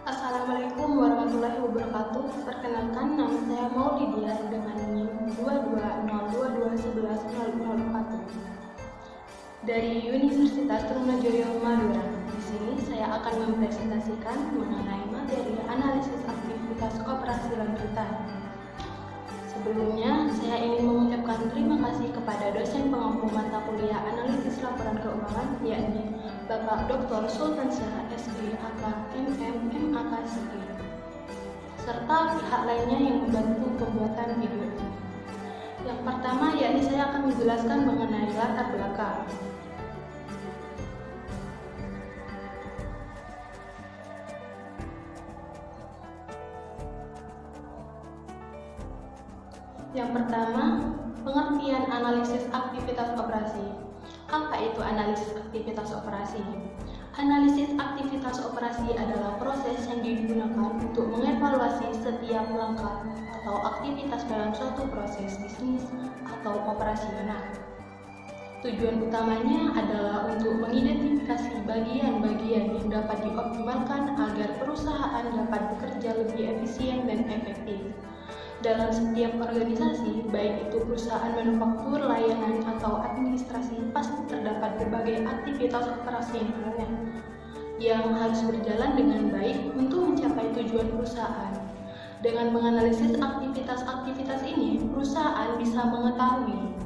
Assalamualaikum warahmatullahi wabarakatuh. Perkenalkan, nama saya Maulidia dengan NIM 2202211004 dari Universitas Trunojoyo Madura. Di sini saya akan mempresentasikan mengenai materi analisis aktivitas operasi lanjutan. Sebelumnya, saya ingin mengucapkan terima kasih kepada dosen pengampu mata kuliah analisis laporan keuangan, yakni Bapak Dr. Sultan Syah SG AK MM MAK SG, serta pihak lainnya yang membantu pembuatan video ini. Yang pertama, yakni saya akan menjelaskan mengenai latar belakang. Yang pertama, pengertian analisis aktivitas operasi. Apa itu analisis aktivitas operasi? Analisis aktivitas operasi adalah proses yang digunakan untuk mengevaluasi setiap langkah atau aktivitas dalam suatu proses bisnis atau operasional. Tujuan utamanya adalah untuk mengidentifikasi bagian-bagian yang dapat dioptimalkan agar perusahaan dapat bekerja lebih efisien dan efektif. Dalam setiap organisasi, baik itu perusahaan manufaktur, layanan, atau administrasi, pasti terdapat berbagai aktivitas operasional yang harus berjalan dengan baik untuk mencapai tujuan perusahaan. Dengan menganalisis aktivitas-aktivitas ini, perusahaan bisa mengetahui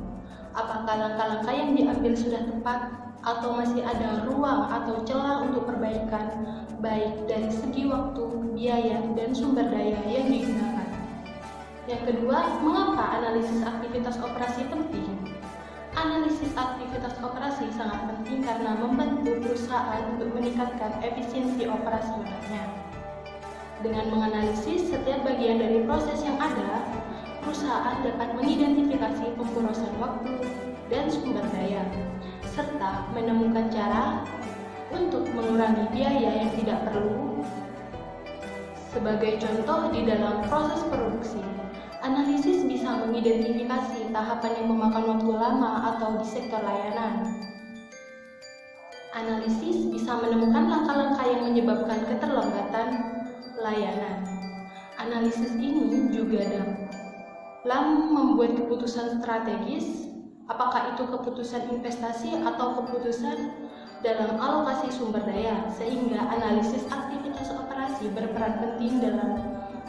apakah langkah-langkah yang diambil sudah tepat atau masih ada ruang atau celah untuk perbaikan, baik dari segi waktu, biaya, dan sumber daya yang digunakan. Yang kedua, mengapa analisis aktivitas operasi penting? Analisis aktivitas operasi sangat penting karena membantu perusahaan untuk meningkatkan efisiensi operasionalnya. Dengan menganalisis setiap bagian dari proses yang ada, perusahaan dapat mengidentifikasi pemborosan waktu dan sumber daya, serta menemukan cara untuk mengurangi biaya yang tidak perlu. Sebagai contoh, di dalam proses produksi, analisis bisa mengidentifikasi tahapan yang memakan waktu lama atau di sektor layanan. Analisis bisa menemukan langkah-langkah yang menyebabkan keterlambatan layanan. Analisis ini juga dalam membuat keputusan strategis, apakah itu keputusan investasi atau keputusan dalam alokasi sumber daya, sehingga analisis aktivitas operasi berperan penting dalam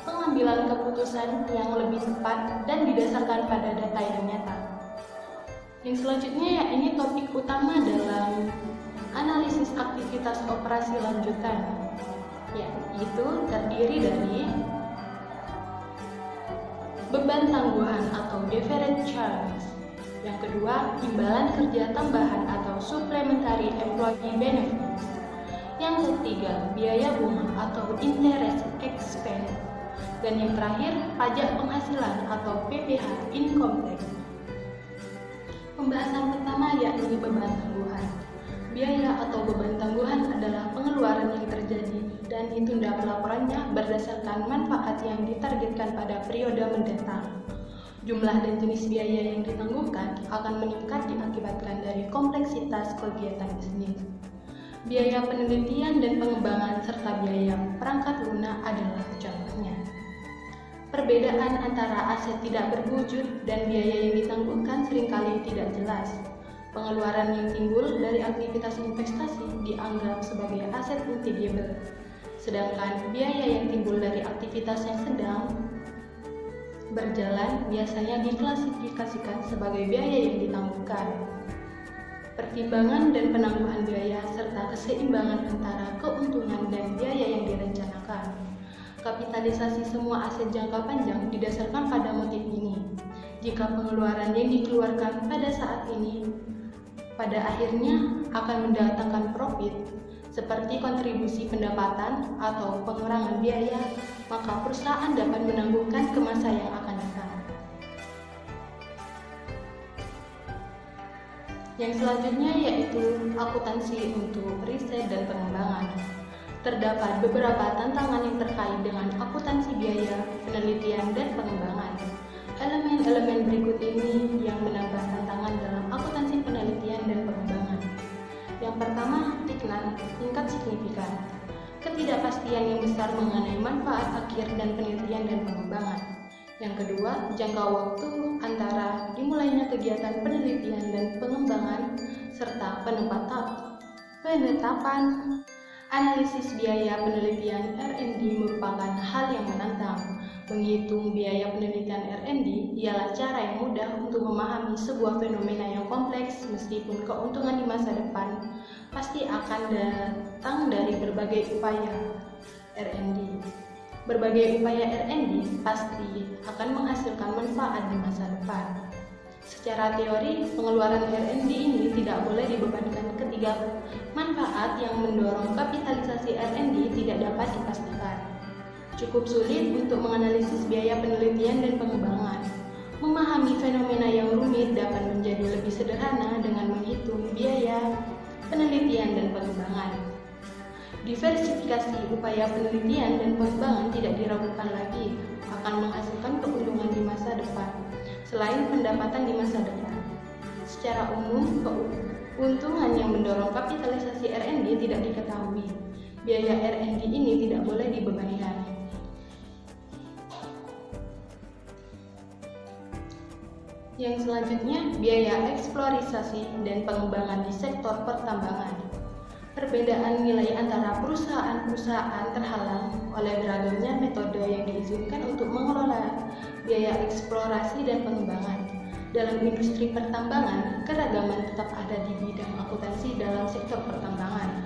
pengambilan keputusan yang lebih tepat dan didasarkan pada data yang nyata. Yang selanjutnya, ini topik utama dalam analisis aktivitas operasi lanjutan, yaitu terdiri dari beban tangguhan atau deferred charge. Yang kedua, imbalan kerja tambahan atau supplementary employee benefits. Yang ketiga, biaya bunga atau interest expense. Dan yang terakhir, pajak penghasilan atau PPh income tax. Pembahasan pertama yakni beban tangguhan. Biaya atau beban tangguhan adalah pengeluaran yang terjadi dan ditunda pelaporannya berdasarkan manfaat yang ditargetkan pada periode mendatang. Jumlah dan jenis biaya yang ditangguhkan akan meningkat diakibatkan dari kompleksitas kegiatan bisnis. Biaya penelitian dan pengembangan serta biaya perangkat lunak adalah contohnya. Perbedaan antara aset tidak berwujud dan biaya yang ditangguhkan seringkali tidak jelas. Pengeluaran yang timbul dari aktivitas investasi dianggap sebagai aset intangible, sedangkan biaya yang timbul dari aktivitas yang sedang berjalan biasanya diklasifikasikan sebagai biaya yang ditangguhkan. Pertimbangan dan penangguhan biaya serta keseimbangan antara keuntungan dan biaya yang direncanakan. Kapitalisasi semua aset jangka panjang didasarkan pada motif ini. Jika pengeluaran yang dikeluarkan pada saat ini pada akhirnya akan mendatangkan profit, seperti kontribusi pendapatan atau pengurangan biaya, maka perusahaan dapat menangguhkan ke masa yang akan datang. Yang selanjutnya yaitu akuntansi untuk riset dan pengembangan. Terdapat beberapa tantangan yang terkait dengan akuntansi biaya, penelitian, dan pengembangan. Elemen-elemen berikut ini yang menambah tantangan dalam akuntansi penelitian dan pengembangan. Yang pertama, tingkat signifikan. ketidakpastian yang besar mengenai manfaat akhir dan penelitian dan pengembangan. Yang kedua, jangka waktu antara dimulainya kegiatan penelitian dan pengembangan serta penetapan. Analisis biaya penelitian R&D merupakan hal yang menantang. Menghitung biaya penelitian R&D ialah cara yang mudah untuk memahami sebuah fenomena yang kompleks, meskipun keuntungan di masa depan pasti akan datang dari berbagai upaya R&D. Berbagai upaya R&D pasti akan menghasilkan manfaat di masa depan. Secara teori, pengeluaran R&D ini tidak boleh dibebankan ketiga manfaat yang mendorong kapitalisasi R&D tidak dapat dipastikan. Cukup sulit untuk menganalisis biaya penelitian dan pengembangan. Memahami fenomena yang rumit dapat menjadi lebih sederhana dengan menghitung biaya penelitian dan pengembangan. Diversifikasi upaya penelitian dan pengembangan tidak diragukan lagi akan menghasilkan keuntungan di masa depan, selain pendapatan di masa depan. Secara umum, keuntungan yang mendorong kapitalisasi R&D tidak diketahui. Biaya R&D ini tidak boleh dibebankan. Yang selanjutnya, biaya eksplorasi dan pengembangan di sektor pertambangan. Perbedaan nilai antara perusahaan-perusahaan terhalang oleh beragamnya metode yang diizinkan untuk mengelola biaya eksplorasi dan pengembangan. Dalam industri pertambangan, keragaman tetap ada di bidang akuntansi dalam sektor pertambangan.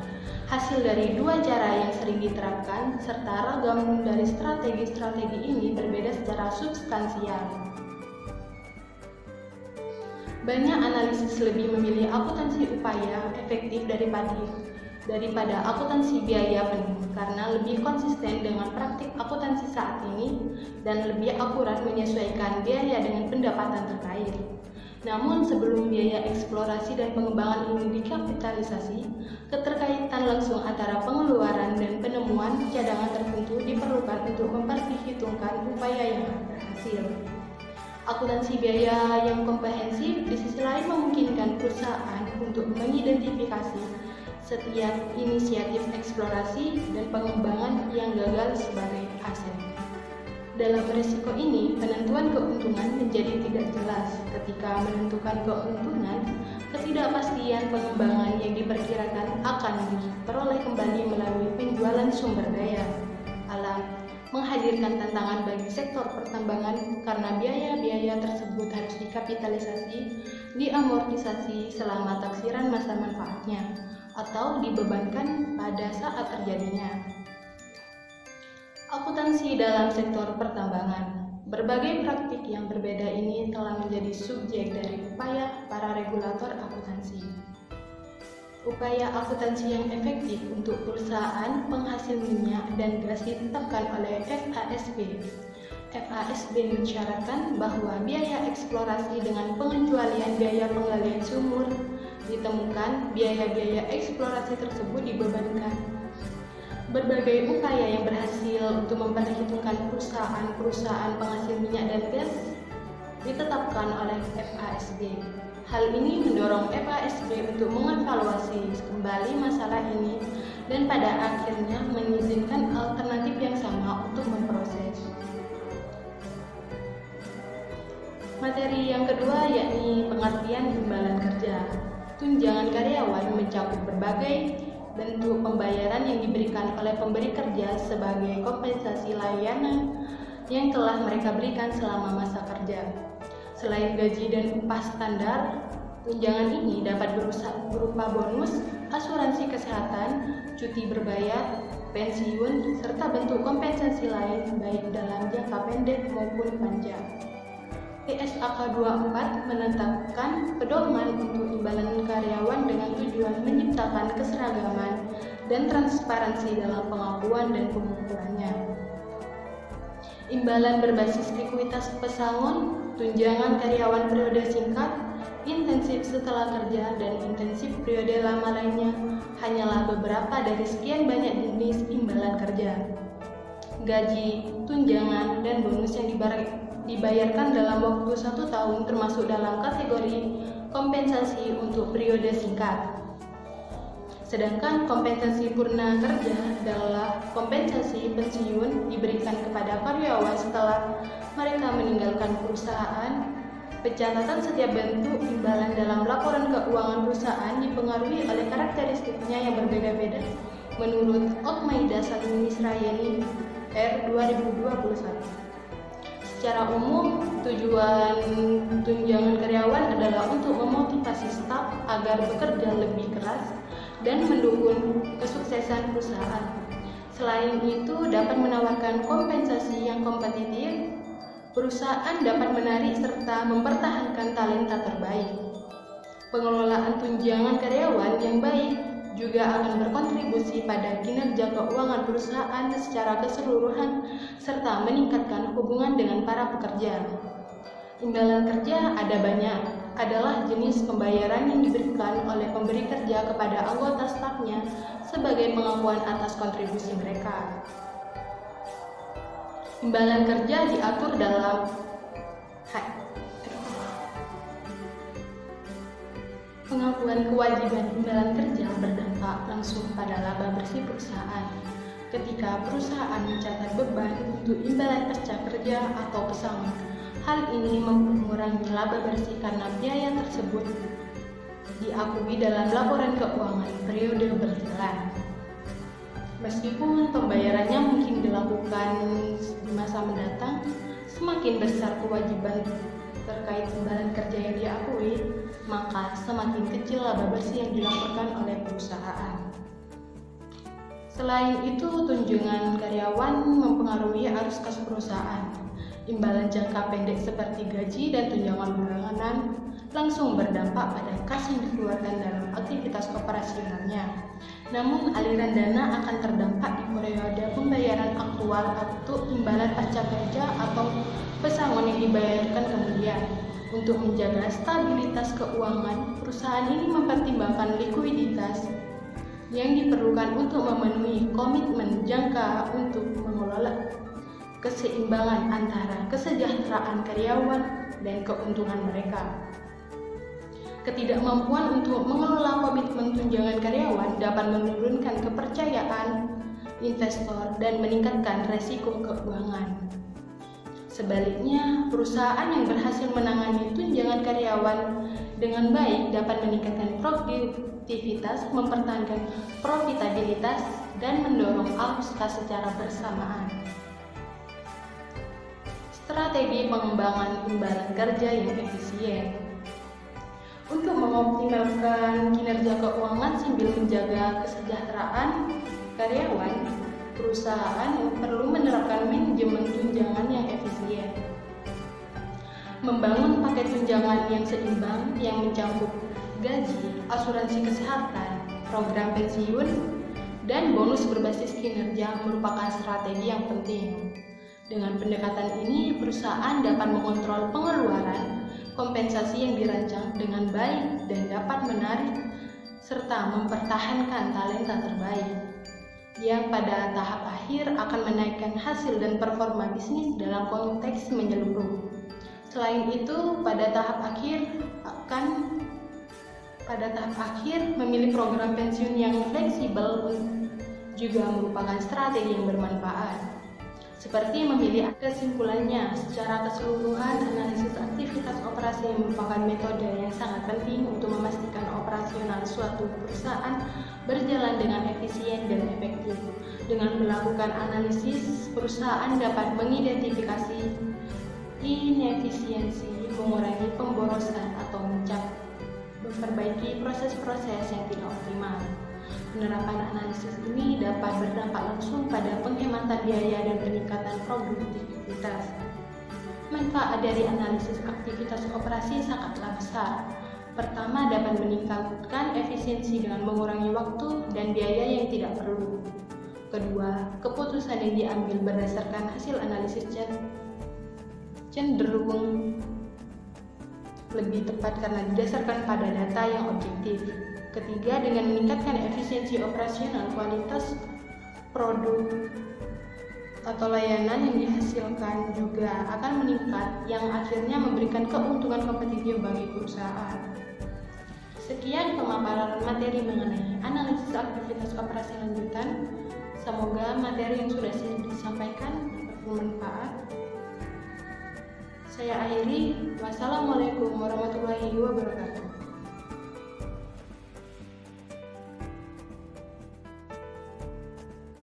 Hasil dari dua cara yang sering diterapkan serta ragam dari strategi-strategi ini berbeda secara substansial. Banyak analisis lebih memilih akuntansi upaya efektif daripada akuntansi biaya penuh karena lebih konsisten dengan praktik akuntansi saat ini dan lebih akurat menyesuaikan biaya dengan pendapatan terkait. Namun sebelum biaya eksplorasi dan pengembangan ini dikapitalisasi, keterkaitan langsung antara pengeluaran dan penemuan cadangan tertentu diperlukan untuk memperhitungkan upaya yang berhasil. Akuntansi biaya yang komprehensif di sisi lain memungkinkan perusahaan untuk mengidentifikasi setiap inisiatif eksplorasi dan pengembangan yang gagal sebagai aset. Dalam risiko ini, penentuan keuntungan menjadi tidak jelas. Ketika menentukan keuntungan, ketidakpastian pengembangan yang diperkirakan akan diperoleh kembali melalui penjualan sumber daya alam, menghadirkan tantangan bagi sektor pertambangan karena biaya-biaya tersebut harus dikapitalisasi, diamortisasi selama taksiran masa manfaatnya, atau dibebankan pada saat terjadinya. Akuntansi dalam sektor pertambangan. Berbagai praktik yang berbeda ini telah menjadi subjek dari upaya para regulator akuntansi. Upaya akuntansi yang efektif untuk perusahaan penghasil minyak dan gas ditetapkan oleh FASB. FASB mensyaratkan bahwa biaya eksplorasi dengan pengecualian biaya penggalian sumur ditemukan, biaya-biaya eksplorasi tersebut dibebankan. Berbagai upaya yang berhasil untuk memperhitungkan perusahaan-perusahaan penghasil minyak dan gas ditetapkan oleh FASB. Hal ini mendorong FASB untuk mengevaluasi kembali masalah ini dan pada akhirnya mengizinkan alternatif yang sama untuk memproses. Materi yang kedua yakni pengertian imbalan kerja. Tunjangan karyawan mencakup berbagai bentuk pembayaran yang diberikan oleh pemberi kerja sebagai kompensasi layanan yang telah mereka berikan selama masa kerja. Selain gaji dan upah standar, tunjangan ini dapat berupa bonus, asuransi kesehatan, cuti berbayar, pensiun, serta bentuk kompensasi lain baik dalam jangka pendek maupun panjang. PSAK 24 menetapkan pedoman untuk imbalan karyawan dengan tujuan menciptakan keseragaman dan transparansi dalam pengakuan dan pengukurannya. Imbalan berbasis ekuitas pesangon, tunjangan karyawan periode singkat, intensif setelah kerja, dan intensif periode lama lainnya hanyalah beberapa dari sekian banyak jenis imbalan kerja. Gaji, tunjangan, dan bonus yang dibayarkan dalam waktu 1 tahun termasuk dalam kategori kompensasi untuk periode singkat. Sedangkan kompensasi purna kerja adalah kompensasi pensiun diberikan kepada karyawan setelah mereka meninggalkan perusahaan. Pencatatan setiap bentuk imbalan dalam laporan keuangan perusahaan dipengaruhi oleh karakteristiknya yang berbeda-beda menurut Othmai Dasani Misrayani R 2021. Secara umum, tujuan tunjangan karyawan adalah untuk memotivasi staf agar bekerja lebih keras dan mendukung kesuksesan perusahaan. Selain itu, dapat menawarkan kompensasi yang kompetitif. Perusahaan dapat menarik serta mempertahankan talenta terbaik. Pengelolaan tunjangan karyawan yang baik juga akan berkontribusi pada kinerja keuangan perusahaan secara keseluruhan serta meningkatkan hubungan dengan para pekerja. Imbalan kerja ada banyak, adalah jenis pembayaran yang diberikan oleh pemberi kerja kepada anggota stafnya sebagai pengakuan atas kontribusi mereka. Imbalan kerja diatur dalam pengakuan kewajiban imbalan kerja berdampak langsung pada laba bersih perusahaan. Ketika perusahaan mencatat beban untuk imbalan pasca kerja atau pesangon, hal ini mengurangi laba bersih karena biaya tersebut diakui dalam laporan keuangan periode berjalan. Meskipun pembayarannya mungkin dilakukan di masa mendatang, semakin besar kewajiban terkait imbalan kerja yang diakui, maka semakin kecil laba bersih yang dilaporkan oleh perusahaan. Selain itu, tunjangan karyawan mempengaruhi arus kas perusahaan. Imbalan jangka pendek seperti gaji dan tunjangan bulanan langsung berdampak pada kas yang dikeluarkan dalam aktivitas operasionalnya. Namun, aliran dana akan terdampak di periode pembayaran aktual atau imbalan pasca kerja atau pesangon yang dibayarkan kemudian. Untuk menjaga stabilitas keuangan, perusahaan ini mempertimbangkan likuiditas yang diperlukan untuk memenuhi komitmen jangka untuk mengelola keseimbangan antara kesejahteraan karyawan dan keuntungan mereka. Ketidakmampuan untuk mengelola komitmen tunjangan karyawan dapat menurunkan kepercayaan investor dan meningkatkan resiko keuangan. Sebaliknya, perusahaan yang berhasil menangani tunjangan karyawan dengan baik dapat meningkatkan produktivitas, mempertahankan profitabilitas, dan mendorong arus kas secara bersamaan. Strategi pengembangan imbalan kerja yang efisien. Untuk mengoptimalkan kinerja keuangan sambil menjaga kesejahteraan karyawan, perusahaan perlu menerapkan manajemen tunjangan yang efisien. Membangun paket tunjangan yang seimbang yang mencakup gaji, asuransi kesehatan, program pensiun, dan bonus berbasis kinerja merupakan strategi yang penting. Dengan pendekatan ini, perusahaan dapat mengontrol pengeluaran, kompensasi yang dirancang dengan baik dan dapat menarik serta mempertahankan talenta terbaik yang pada tahap akhir akan menaikkan hasil dan performa bisnis dalam konteks menyeluruh. Selain itu, pada tahap akhir memilih program pensiun yang fleksibel juga merupakan strategi yang bermanfaat. Seperti memilih kesimpulannya, secara keseluruhan analisis aktivitas operasi merupakan metode yang sangat penting untuk memastikan operasional suatu perusahaan berjalan dengan efisien dan efektif. Dengan melakukan analisis, perusahaan dapat mengidentifikasi inefisiensi, mengurangi pemborosan atau memperbaiki proses-proses yang tidak optimal. Penerapan analisis ini dapat berdampak langsung pada penghematan biaya dan peningkatan produktivitas. Manfaat dari analisis aktivitas operasi sangatlah besar. Pertama, dapat meningkatkan efisiensi dengan mengurangi waktu dan biaya yang tidak perlu. Kedua, keputusan yang diambil berdasarkan hasil analisis cenderung lebih tepat karena didasarkan pada data yang objektif. Ketiga, dengan meningkatkan efisiensi operasional, kualitas produk atau layanan yang dihasilkan juga akan meningkat, yang akhirnya memberikan keuntungan kompetitif bagi perusahaan. Sekian pemaparan materi mengenai analisis aktivitas operasi lanjutan. Semoga materi yang sudah disampaikan dapat bermanfaat. Saya akhiri. Wassalamualaikum warahmatullahi wabarakatuh.